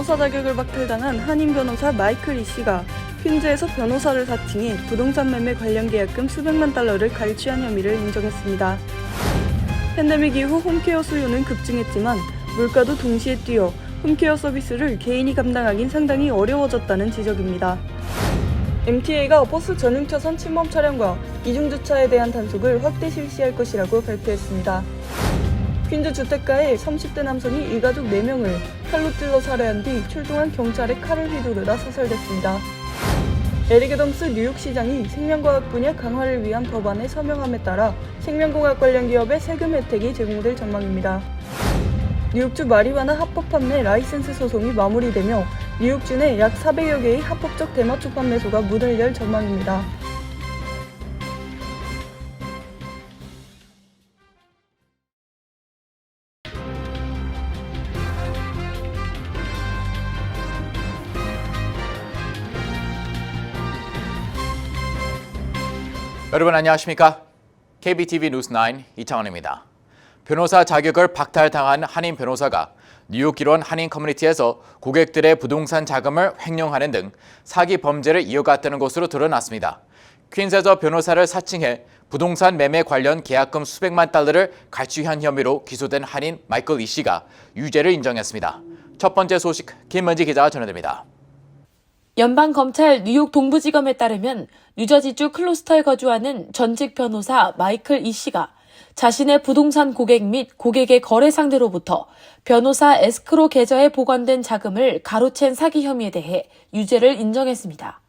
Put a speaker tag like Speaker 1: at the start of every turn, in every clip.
Speaker 1: 변호사 자격을 박탈당한 한인 변호사 마이클 이 씨가 퀸즈에서 변호사를 사칭해 부동산 매매 관련 계약금 수백만 달러를 갈취한 혐의를 인정했습니다. 팬데믹 이후 홈케어 수요는 급증했지만 물가도 동시에 뛰어 홈케어 서비스를 개인이 감당하긴 상당히 어려워졌다는 지적입니다. MTA가 버스 전용차선 침범 차량과 이중주차에 대한 단속을 확대 실시할 것이라고 발표했습니다. 퀸즈 주택가에 30대 남성이 일가족 4명을 칼로 찔러 살해한 뒤 출동한 경찰에 칼을 휘두르다 사살됐습니다. 에릭 애덤스 뉴욕시장이 생명과학 분야 강화를 위한 법안에 서명함에 따라 생명공학 관련 기업에 세금 혜택이 제공될 전망입니다. 뉴욕주 마리화나 합법 판매 라이센스 소송이 마무리되며 뉴욕주 내 약 400여 개의 합법적 대마초 판매소가 문을 열 전망입니다.
Speaker 2: 여러분 안녕하십니까? KBTV 뉴스9 이창원입니다. 변호사 자격을 박탈당한 한인 변호사가 뉴욕 길원 한인 커뮤니티에서 고객들의 부동산 자금을 횡령하는 등 사기 범죄를 이어갔다는 것으로 드러났습니다. 퀸즈에서 변호사를 사칭해 부동산 매매 관련 계약금 수백만 달러를 갈취한 혐의로 기소된 한인 마이클 이 씨가 유죄를 인정했습니다. 첫 번째 소식 김은지 기자가 전해드립니다.
Speaker 3: 연방검찰 뉴욕 동부지검에 따르면 뉴저지주 클로스터에 거주하는 전직 변호사 마이클 이 씨가 자신의 부동산 고객 및 고객의 거래 상대로부터 변호사 에스크로 계좌에 보관된 자금을 가로챈 사기 혐의에 대해 유죄를 인정했습니다.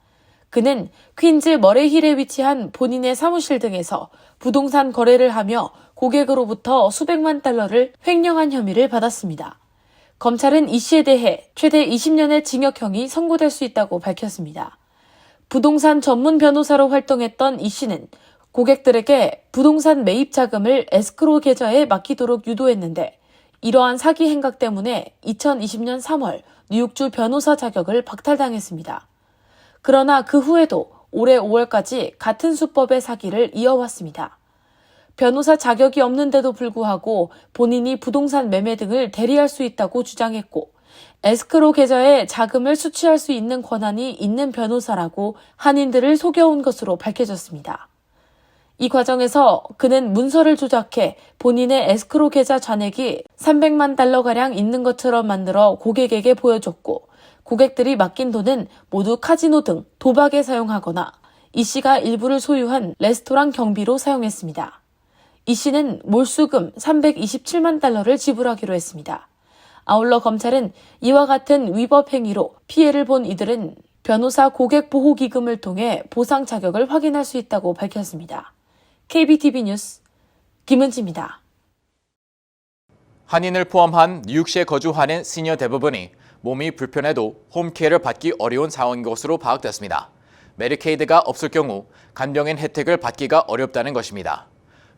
Speaker 3: 그는 퀸즈 머레이힐에 위치한 본인의 사무실 등에서 부동산 거래를 하며 고객으로부터 수백만 달러를 횡령한 혐의를 받았습니다. 검찰은 이 씨에 대해 최대 20년의 징역형이 선고될 수 있다고 밝혔습니다. 부동산 전문 변호사로 활동했던 이 씨는 고객들에게 부동산 매입 자금을 에스크로 계좌에 맡기도록 유도했는데 이러한 사기 행각 때문에 2020년 3월 뉴욕주 변호사 자격을 박탈당했습니다. 그러나 그 후에도 올해 5월까지 같은 수법의 사기를 이어왔습니다. 변호사 자격이 없는데도 불구하고 본인이 부동산 매매 등을 대리할 수 있다고 주장했고 에스크로 계좌에 자금을 수취할 수 있는 권한이 있는 변호사라고 한인들을 속여온 것으로 밝혀졌습니다. 이 과정에서 그는 문서를 조작해 본인의 에스크로 계좌 잔액이 300만 달러가량 있는 것처럼 만들어 고객에게 보여줬고 고객들이 맡긴 돈은 모두 카지노 등 도박에 사용하거나 이 씨가 일부를 소유한 레스토랑 경비로 사용했습니다. 이 씨는 몰수금 327만 달러를 지불하기로 했습니다. 아울러 검찰은 이와 같은 위법 행위로 피해를 본 이들은 변호사 고객보호기금을 통해 보상 자격을 확인할 수 있다고 밝혔습니다. KBTV 뉴스 김은지입니다.
Speaker 2: 한인을 포함한 뉴욕시에 거주하는 시니어 대부분이 몸이 불편해도 홈케어를 받기 어려운 상황인 것으로 파악됐습니다. 메디케이드가 없을 경우 간병인 혜택을 받기가 어렵다는 것입니다.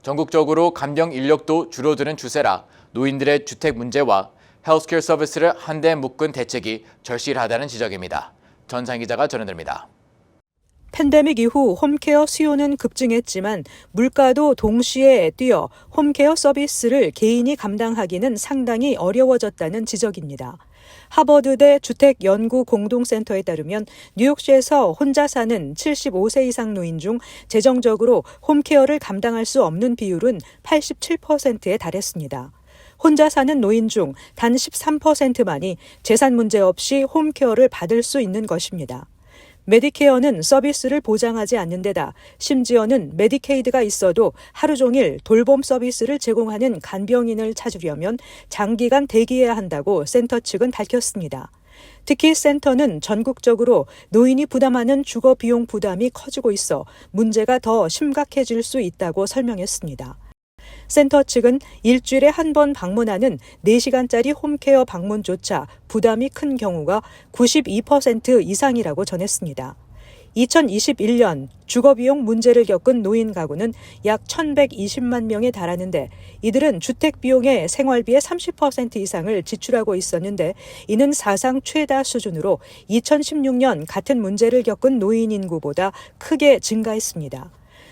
Speaker 2: 전국적으로 간병 인력도 줄어드는 추세라 노인들의 주택 문제와 헬스케어 서비스를 한데 묶은 대책이 절실하다는 지적입니다. 전상 기자가 전해드립니다.
Speaker 4: 팬데믹 이후 홈케어 수요는 급증했지만 물가도 동시에 뛰어 홈케어 서비스를 개인이 감당하기는 상당히 어려워졌다는 지적입니다. 하버드대 주택연구공동센터에 따르면 뉴욕시에서 혼자 사는 75세 이상 노인 중 재정적으로 홈케어를 감당할 수 없는 비율은 87%에 달했습니다. 혼자 사는 노인 중 단 13%만이 재산 문제 없이 홈케어를 받을 수 있는 것입니다. 메디케어는 서비스를 보장하지 않는 데다 심지어는 메디케이드가 있어도 하루 종일 돌봄 서비스를 제공하는 간병인을 찾으려면 장기간 대기해야 한다고 센터 측은 밝혔습니다. 특히 센터는 전국적으로 노인이 부담하는 주거 비용 부담이 커지고 있어 문제가 더 심각해질 수 있다고 설명했습니다. 센터 측은 일주일에 한 번 방문하는 4시간짜리 홈케어 방문조차 부담이 큰 경우가 92% 이상이라고 전했습니다. 2021년 주거비용 문제를 겪은 노인 가구는 약 1,120만 명에 달하는데 이들은 주택비용의 생활비의 30% 이상을 지출하고 있었는데 이는 사상 최다 수준으로 2016년 같은 문제를 겪은 노인 인구보다 크게 증가했습니다.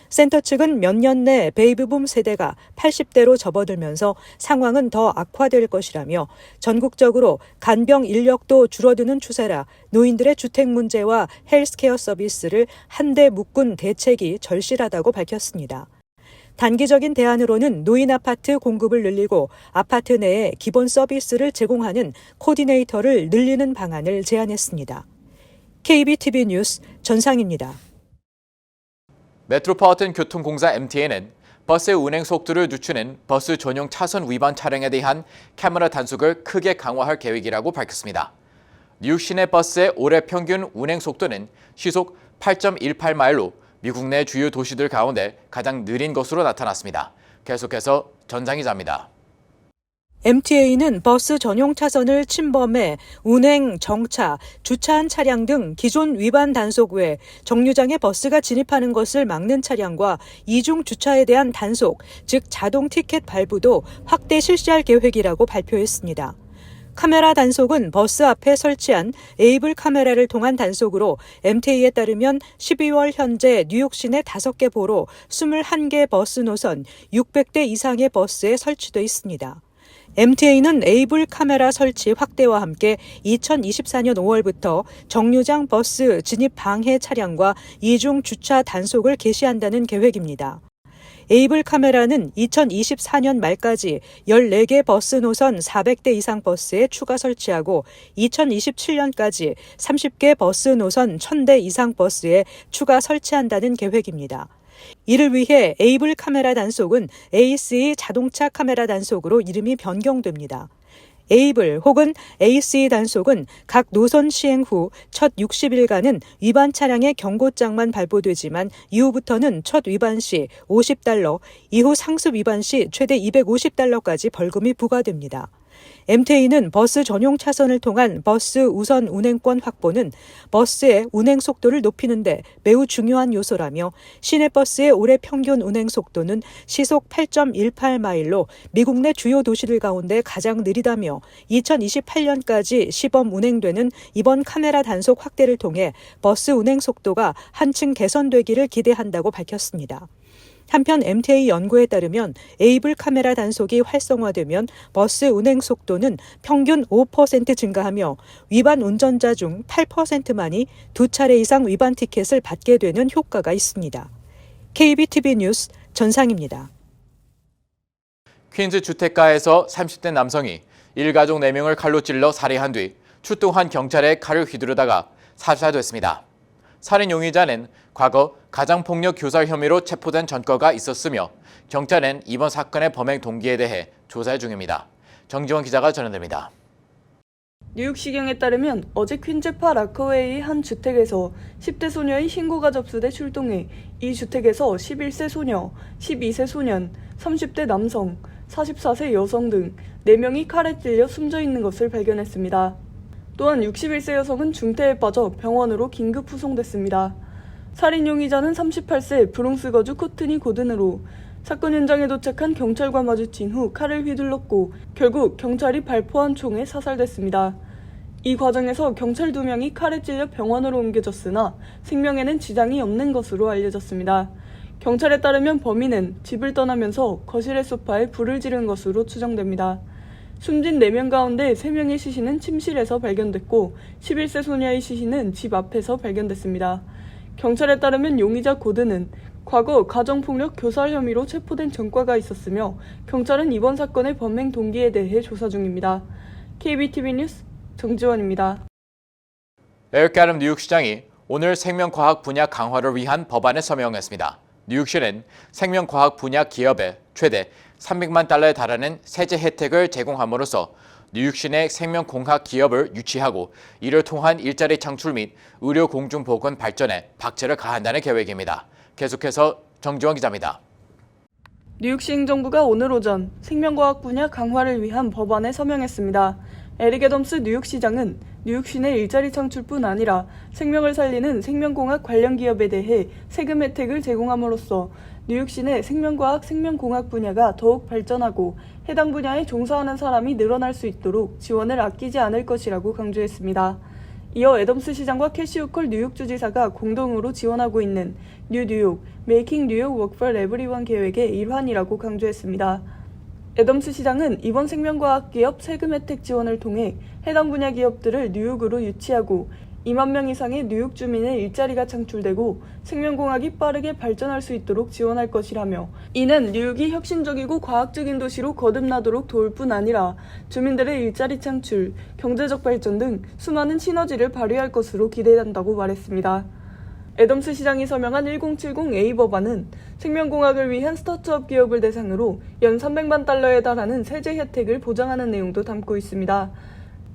Speaker 4: 센터 측은 몇 년 내 베이비붐 세대가 80대로 접어들면서 상황은 더 악화될 것이라며 전국적으로 간병 인력도 줄어드는 추세라 노인들의 주택 문제와 헬스케어 서비스를 한데 묶은 대책이 절실하다고 밝혔습니다. 단기적인 대안으로는 노인 아파트 공급을 늘리고 아파트 내에 기본 서비스를 제공하는 코디네이터를 늘리는 방안을 제안했습니다. KBTV 뉴스 전상입니다.
Speaker 2: 메트로폴리탄 교통공사 MTA는 버스의 운행 속도를 늦추는 버스 전용 차선 위반 차량에 대한 카메라 단속을 크게 강화할 계획이라고 밝혔습니다. 뉴욕 시내 버스의 올해 평균 운행 속도는 시속 8.18마일로 미국 내 주요 도시들 가운데 가장 느린 것으로 나타났습니다. 계속해서 전상 기자입니다.
Speaker 4: MTA는 버스 전용 차선을 침범해 운행, 정차, 주차한 차량 등 기존 위반 단속 외 정류장에 버스가 진입하는 것을 막는 차량과 이중 주차에 대한 단속, 즉 자동 티켓 발부도 확대 실시할 계획이라고 발표했습니다. 카메라 단속은 버스 앞에 설치한 에이블 카메라를 통한 단속으로 MTA에 따르면 12월 현재 뉴욕 시내 5개 보로 21개 버스 노선 600대 이상의 버스에 설치돼 있습니다. MTA는 에이블 카메라 설치 확대와 함께 2024년 5월부터 정류장 버스 진입 방해 차량과 이중 주차 단속을 개시한다는 계획입니다. 에이블 카메라는 2024년 말까지 14개 버스 노선 400대 이상 버스에 추가 설치하고 2027년까지 30개 버스 노선 1000대 이상 버스에 추가 설치한다는 계획입니다. 이를 위해 에이블 카메라 단속은 ACE 자동차 카메라 단속으로 이름이 변경됩니다. 에이블 혹은 ACE 단속은 각 노선 시행 후 첫 60일간은 위반 차량의 경고장만 발부되지만 이후부터는 첫 위반 시 $50, 이후 상습 위반 시 최대 $250까지 벌금이 부과됩니다. MTA는 버스 전용 차선을 통한 버스 우선 운행권 확보는 버스의 운행 속도를 높이는 데 매우 중요한 요소라며 시내버스의 올해 평균 운행 속도는 시속 8.18마일로 미국 내 주요 도시들 가운데 가장 느리다며 2028년까지 시범 운행되는 이번 카메라 단속 확대를 통해 버스 운행 속도가 한층 개선되기를 기대한다고 밝혔습니다. 한편 MTA 연구에 따르면 에이블 카메라 단속이 활성화되면 버스 운행 속도는 평균 5% 증가하며 위반 운전자 중 8%만이 2차례 이상 위반 티켓을 받게 되는 효과가 있습니다. KBTV 뉴스 전상입니다.
Speaker 2: 퀸즈 주택가에서 30대 남성이 일가족 4명을 칼로 찔러 살해한 뒤 출동한 경찰에 칼을 휘두르다가 사살됐습니다. 살인 용의자는 과거 가장폭력 교사 혐의로 체포된 전과가 있었으며 경찰은 이번 사건의 범행 동기에 대해 조사 중입니다. 정지원 기자가 전해드립니다.
Speaker 1: 뉴욕시경에 따르면 어제 퀸즈파 라커웨이의 한 주택에서 10대 소녀의 신고가 접수돼 출동해 이 주택에서 11세 소녀, 12세 소년, 30대 남성, 44세 여성 등 4명이 칼에 찔려 숨져 있는 것을 발견했습니다. 또한 61세 여성은 중태에 빠져 병원으로 긴급 후송됐습니다. 살인 용의자는 38세 브롱스 거주 코트니 고든으로 사건 현장에 도착한 경찰과 마주친 후 칼을 휘둘렀고 결국 경찰이 발포한 총에 사살됐습니다. 이 과정에서 경찰 2명이 칼에 찔려 병원으로 옮겨졌으나 생명에는 지장이 없는 것으로 알려졌습니다. 경찰에 따르면 범인은 집을 떠나면서 거실의 소파에 불을 지른 것으로 추정됩니다. 숨진 4명 가운데 3명의 시신은 침실에서 발견됐고 11세 소녀의 시신은 집 앞에서 발견됐습니다. 경찰에 따르면 용의자 고든은 과거 가정폭력 교사 혐의로 체포된 전과가 있었으며 경찰은 이번 사건의 범행 동기에 대해 조사 중입니다. KBTV 뉴스 정지원입니다.
Speaker 2: 에릭 애덤 뉴욕시장이 오늘 생명과학 분야 강화를 위한 법안에 서명했습니다. 뉴욕시는 생명과학 분야 기업에 최대 $300만 달하는 세제 혜택을 제공함으로써 뉴욕시 내 생명공학 기업을 유치하고 이를 통한 일자리 창출 및 의료 공중보건 발전에 박차를 가한다는 계획입니다. 계속해서 정지원 기자입니다.
Speaker 1: 뉴욕시 행정부가 오늘 오전 생명과학 분야 강화를 위한 법안에 서명했습니다. 에릭 애덤스 뉴욕시장은 뉴욕시 내 일자리 창출뿐 아니라 생명을 살리는 생명공학 관련 기업에 대해 세금 혜택을 제공함으로써 뉴욕시 내 생명과학, 생명공학 분야가 더욱 발전하고 해당 분야에 종사하는 사람이 늘어날 수 있도록 지원을 아끼지 않을 것이라고 강조했습니다. 이어 애덤스 시장과 캐시 후컬 뉴욕주 지사가 공동으로 지원하고 있는 뉴 뉴욕, 메이킹 뉴욕 워크 for 에브리원 계획의 일환이라고 강조했습니다. 애덤스 시장은 이번 생명과학 기업 세금 혜택 지원을 통해 해당 분야 기업들을 뉴욕으로 유치하고 2만 명 이상의 뉴욕 주민의 일자리가 창출되고 생명공학이 빠르게 발전할 수 있도록 지원할 것이라며, 이는 뉴욕이 혁신적이고 과학적인 도시로 거듭나도록 도울 뿐 아니라 주민들의 일자리 창출, 경제적 발전 등 수많은 시너지를 발휘할 것으로 기대된다고 말했습니다. 애덤스 시장이 서명한 1070A 법안은 생명공학을 위한 스타트업 기업을 대상으로 연 300만 달러에 달하는 세제 혜택을 보장하는 내용도 담고 있습니다.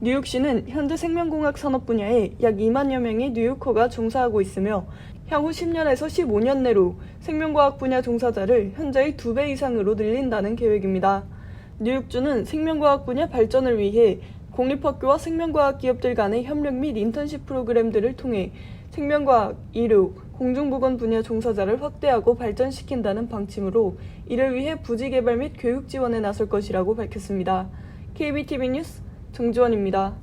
Speaker 1: 뉴욕시는 현재 생명공학 산업 분야에 약 2만여 명의 뉴요커가 종사하고 있으며 향후 10년에서 15년 내로 생명과학 분야 종사자를 현재의 2배 이상으로 늘린다는 계획입니다. 뉴욕주는 생명과학 분야 발전을 위해 공립학교와 생명과학 기업들 간의 협력 및 인턴십 프로그램들을 통해 생명과학, 의료, 공중보건 분야 종사자를 확대하고 발전시킨다는 방침으로 이를 위해 부지개발 및 교육 지원에 나설 것이라고 밝혔습니다. KBTV 뉴스 정지원입니다.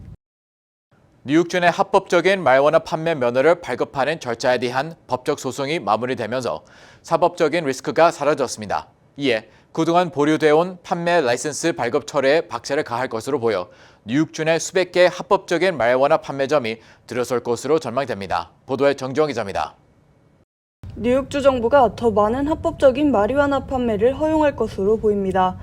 Speaker 2: 뉴욕주 내 합법적인 마리화나 판매 면허를 발급하는 절차에 대한 법적 소송이 마무리되면서 사법적인 리스크가 사라졌습니다. 이에 그동안 보류되어 온 판매 라이센스 발급 철회에 박차를 가할 것으로 보여 뉴욕주 내 수백 개의 합법적인 마리화나 판매점이 들어설 것으로 전망됩니다. 보도에 정지원 기자입니다.
Speaker 1: 뉴욕주 정부가 더 많은 합법적인 마리화나 판매를 허용할 것으로 보입니다.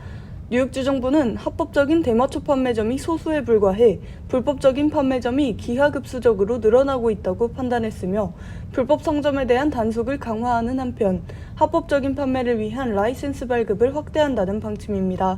Speaker 1: 뉴욕주 정부는 합법적인 대마초 판매점이 소수에 불과해 불법적인 판매점이 기하급수적으로 늘어나고 있다고 판단했으며, 불법 상점에 대한 단속을 강화하는 한편 합법적인 판매를 위한 라이센스 발급을 확대한다는 방침입니다.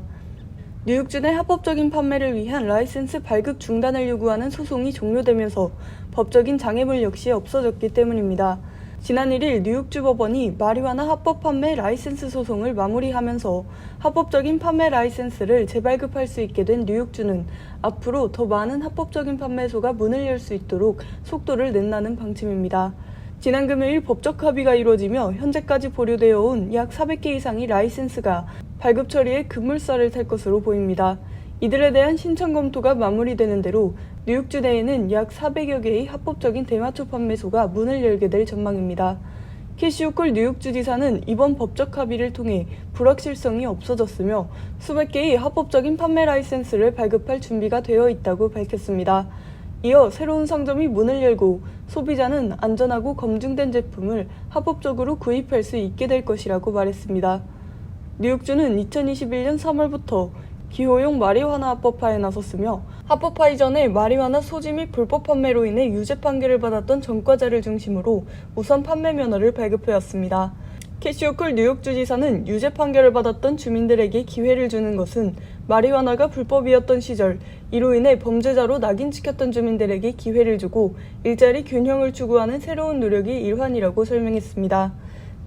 Speaker 1: 뉴욕주 내 합법적인 판매를 위한 라이센스 발급 중단을 요구하는 소송이 종료되면서 법적인 장애물 역시 없어졌기 때문입니다. 지난 1일 뉴욕주 법원이 마리화나 합법 판매 라이센스 소송을 마무리하면서 합법적인 판매 라이센스를 재발급할 수 있게 된 뉴욕주는 앞으로 더 많은 합법적인 판매소가 문을 열 수 있도록 속도를 낸다는 방침입니다. 지난 금요일 법적 합의가 이루어지며 현재까지 보류되어 온 약 400개 이상의 라이센스가 발급 처리에 급물살을 탈 것으로 보입니다. 이들에 대한 신청 검토가 마무리되는 대로 뉴욕주 내에는 약 400여 개의 합법적인 대마초 판매소가 문을 열게 될 전망입니다. 캐시 후컬 뉴욕주 지사는 이번 법적 합의를 통해 불확실성이 없어졌으며 수백 개의 합법적인 판매 라이센스를 발급할 준비가 되어 있다고 밝혔습니다. 이어 새로운 상점이 문을 열고 소비자는 안전하고 검증된 제품을 합법적으로 구입할 수 있게 될 것이라고 말했습니다. 뉴욕주는 2021년 3월부터 기호용 마리화나 합법화에 나섰으며, 합법화 이전에 마리화나 소지 및 불법 판매로 인해 유죄 판결을 받았던 전과자를 중심으로 우선 판매 면허를 발급해왔습니다. 캐시 후컬 뉴욕주 지사는 유죄 판결을 받았던 주민들에게 기회를 주는 것은 마리화나가 불법이었던 시절 이로 인해 범죄자로 낙인찍혔던 주민들에게 기회를 주고 일자리 균형을 추구하는 새로운 노력의 일환이라고 설명했습니다.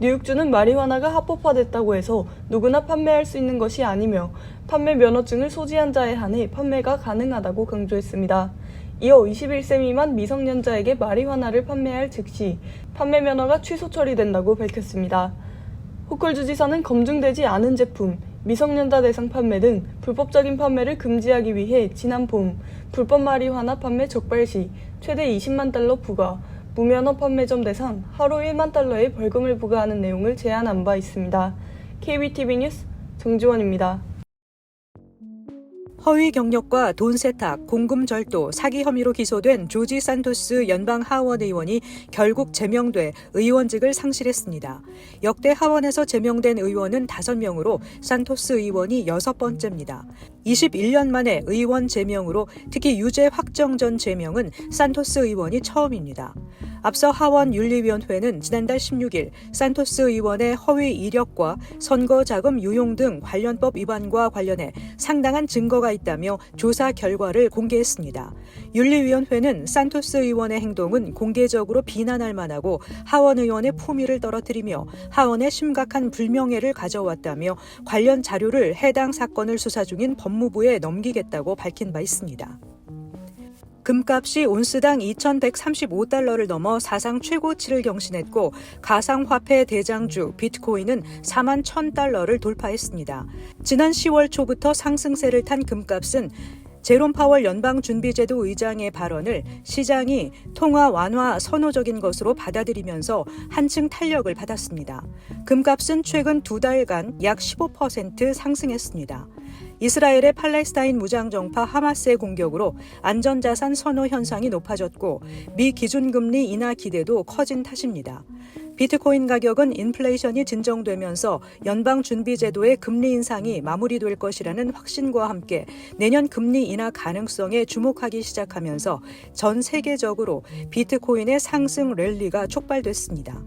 Speaker 1: 뉴욕주는 마리화나가 합법화됐다고 해서 누구나 판매할 수 있는 것이 아니며 판매 면허증을 소지한 자에 한해 판매가 가능하다고 강조했습니다. 이어 21세 미만 미성년자에게 마리화나를 판매할 즉시 판매 면허가 취소 처리된다고 밝혔습니다. 후컬 주지사는 검증되지 않은 제품, 미성년자 대상 판매 등 불법적인 판매를 금지하기 위해 지난 봄 불법 마리화나 판매 적발 시 최대 20만 달러 부과, 무면허 판매점 대상 하루 1만 달러의 벌금을 부과하는 내용을 제안한 바 있습니다. KBTV 뉴스 정지원입니다.
Speaker 4: 허위 경력과 돈 세탁, 공금 절도, 사기 혐의로 기소된 조지 산토스 연방 하원 의원이 결국 제명돼 의원직을 상실했습니다. 역대 하원에서 제명된 의원은 5명으로 산토스 의원이 6번째입니다. 21년 만에 의원 제명으로 특히 유죄 확정 전 제명은 산토스 의원이 처음입니다. 앞서 하원 윤리위원회는 지난달 16일 산토스 의원의 허위 이력과 선거자금 유용 등 관련법 위반과 관련해 상당한 증거가 있다며 조사 결과를 공개했습니다. 윤리위원회는 산토스 의원의 행동은 공개적으로 비난할 만하고 하원 의원의 품위를 떨어뜨리며 하원에 심각한 불명예를 가져왔다며 관련 자료를 해당 사건을 수사 중인 법무부에 넘기겠다고 밝힌 바 있습니다. 금값이 온스당 2,135달러를 넘어 사상 최고치를 경신했고 가상화폐 대장주 비트코인은 4만 1,000달러를 돌파했습니다. 지난 10월 초부터 상승세를 탄 금값은 제롬 파월 연방준비제도 의장의 발언을 시장이 통화 완화 선호적인 것으로 받아들이면서 한층 탄력을 받았습니다. 금값은 최근 2달간 약 15% 상승했습니다. 이스라엘의 팔레스타인 무장정파 하마스의 공격으로 안전자산 선호 현상이 높아졌고 미 기준금리 인하 기대도 커진 탓입니다. 비트코인 가격은 인플레이션이 진정되면서 연방준비제도의 금리 인상이 마무리될 것이라는 확신과 함께 내년 금리 인하 가능성에 주목하기 시작하면서 전 세계적으로 비트코인의 상승 랠리가 촉발됐습니다.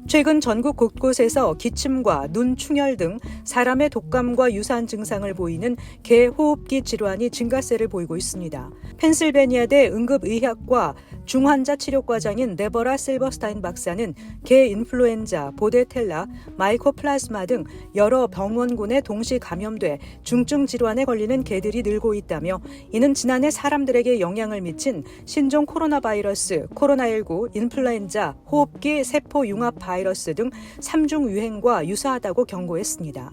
Speaker 4: 최근 전국 곳곳에서 기침과 눈 충혈 등 사람의 독감과 유사한 증상을 보이는 개호흡기 질환이 증가세를 보이고 있습니다. 펜실베니아대 응급의학과 중환자 치료과장인 데버라 실버스타인 박사는 개 인플루엔자, 보데텔라, 마이코플라즈마 등 여러 병원군에 동시 감염돼 중증 질환에 걸리는 개들이 늘고 있다며 이는 지난해 사람들에게 영향을 미친 신종 코로나 바이러스, 코로나19, 인플루엔자, 호흡기 세포 융합 바이러스 등 3중 유행과 유사하다고 경고했습니다.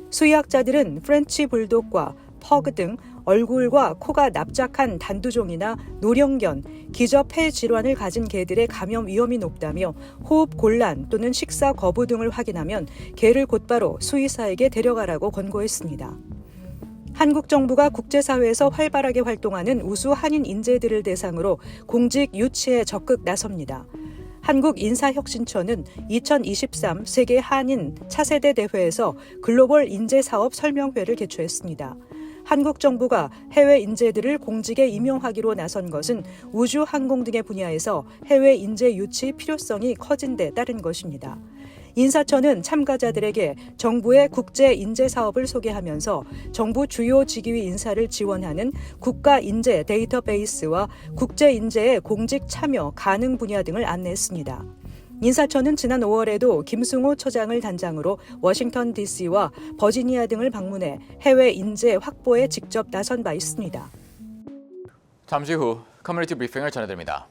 Speaker 4: 수의학자들은 프렌치 불독과 퍼그 등 얼굴과 코가 납작한 단두종이나 노령견, 기저폐 질환을 가진 개들의 감염 위험이 높다며 호흡 곤란 또는 식사 거부 등을 확인하면 개를 곧바로 수의사에게 데려가라고 권고했습니다. 한국 정부가 국제사회에서 활발하게 활동하는 우수 한인 인재들을 대상으로 공직 유치에 적극 나섭니다. 한국인사혁신처는 2023 세계 한인 차세대 대회에서 글로벌 인재사업 설명회를 개최했습니다. 한국 정부가 해외 인재들을 공직에 임용하기로 나선 것은 우주 항공 등의 분야에서 해외 인재 유치 필요성이 커진 데 따른 것입니다. 인사처는 참가자들에게 정부의 국제 인재 사업을 소개하면서 정부 주요 직위 인사를 지원하는 국가 인재 데이터베이스와 국제 인재의 공직 참여 가능 분야 등을 안내했습니다. 인사처는 지난 5월에도 김승호 처장을 단장으로 워싱턴 DC와 버지니아 등을 방문해 해외 인재 확보에 직접 나선 바 있습니다.
Speaker 2: 잠시 후 커뮤니티 브리핑을 전해드립니다.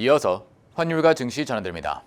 Speaker 2: 이어서 환율과 증시 전해드립니다.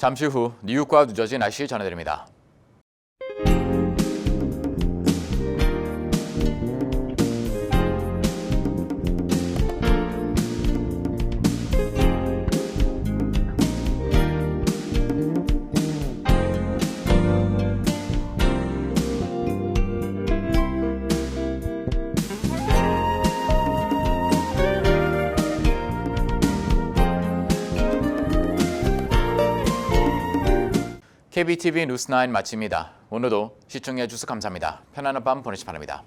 Speaker 2: 잠시 후 뉴욕과 뉴저지 날씨 전해드립니다. KBTV 뉴스9 마칩니다. 오늘도 시청해 주셔서 감사합니다. 편안한 밤 보내시 기 바랍니다.